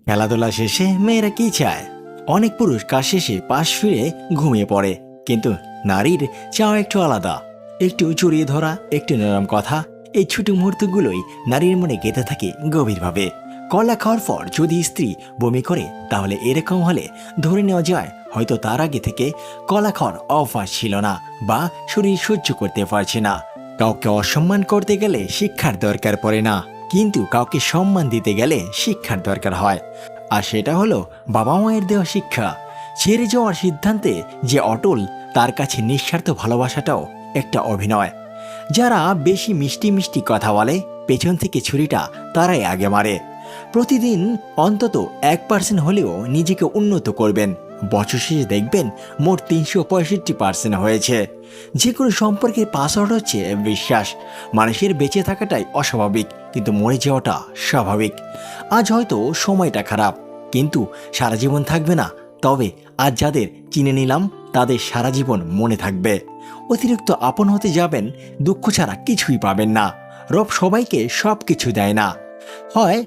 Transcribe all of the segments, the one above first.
খেলাধুলা শেষে মেয়েরা কি চায়? অনেক পুরুষ কাজ শেষে পাশ ফিরে ঘুমিয়ে পড়ে, কিন্তু নারীর চাওয়া একটু আলাদা। একটু জড়িয়ে ধরা, একটু নরম কথা, এই ছোট মুহূর্তগুলোই নারীর মনে গেঁথে থাকে গভীরভাবে। কলা খাওয়ার পর যদি স্ত্রী বমি করে, তাহলে এরকম হলে ধরে নেওয়া যায় হয়তো তার আগে থেকে কলা খাওয়ার অভ্যাস ছিল না, বা শরীর সহ্য করতে পারছে না। কাউকে অসম্মান করতে গেলে শিক্ষার দরকার পড়ে না, কিন্তু কাউকে সম্মান দিতে গেলে শিক্ষার দরকার হয়। আর সেটা হলো বাবা মায়ের দেওয়া শিক্ষা। ছেড়ে যাওয়ার সিদ্ধান্তে যে অটল, তার কাছে নিঃস্বার্থ ভালোবাসাটাও একটা অভিনয়। যারা বেশি মিষ্টি মিষ্টি কথা বলে, পেছন থেকে ছুরিটা তারাই আগে মারে। প্রতিদিন অন্তত 1% হলেও নিজেকে উন্নত করবেন। বছর শেষে দেখবেন মোট 365% হয়েছে। যে কোনো সম্পর্কের পাসওয়ার্ড হচ্ছে বিশ্বাস। মানুষের বেঁচে থাকাটাই অস্বাভাবিক, কিন্তু মরে যাওয়াটা স্বাভাবিক। আজ হয়তো সময়টা খারাপ, কিন্তু সারা জীবন থাকবে না। তবে আজ যাদের চিনে নিলাম, তাদের সারা জীবন মনে থাকবে। অতিরিক্ত আপন হতে যাবেন, দুঃখ ছাড়া কিছুই পাবেন না। রব সবাইকে সব কিছু দেয় না। হয়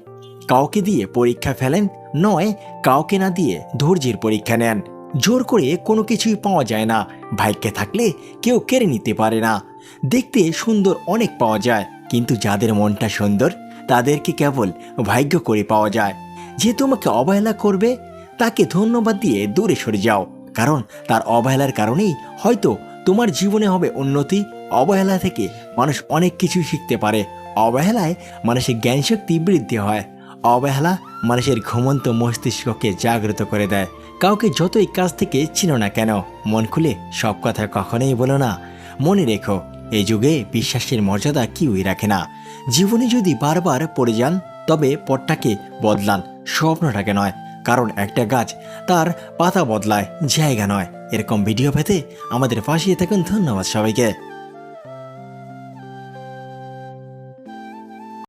কাউকে দিয়ে পরীক্ষা ফেলেন, নয় কাউকে না দিয়ে ধৈর্যের পরীক্ষা নেন। জোর করে কোনো কিছুই পাওয়া যায় না। ভাগ্যে থাকলে কেউ কেড়ে নিতে পারে না। দেখতে সুন্দর অনেক পাওয়া যায়, কিন্তু যাদের মনটা সুন্দর, তাদেরকে কেবল ভাগ্য করে পাওয়া যায়। যে তোমাকে অবহেলা করবে, তাকে ধন্যবাদ দিয়ে দূরে সরে যাও, কারণ তার অবহেলার কারণেই হয়তো তোমার জীবনে হবে উন্নতি। অবহেলা থেকে মানুষ অনেক কিছু শিখতে পারে। অবহেলায় মানুষের জ্ঞানশক্তি বৃদ্ধি হয়। অবহেলা মানুষের ঘুমন্ত মস্তিষ্ককে জাগ্রত করে দেয়। কাউকে যতই কাছ থেকে চিনো না কেন, মন খুলে সব কথা কখনোই বলো না। মনে রেখো, এই যুগে বিশ্বাসের মর্যাদা কেউই রাখে না। জীবনে যদি বারবার পড়ে যান, তবে পথটাকে বদলান, স্বপ্নটাকে নয়। কারণ একটা গাছ তার পাতা বদলায়, জায়গা নয়। এরকম ভিডিও পেতে আমাদের পাশে থাকুন। ধন্যবাদ সবাইকে।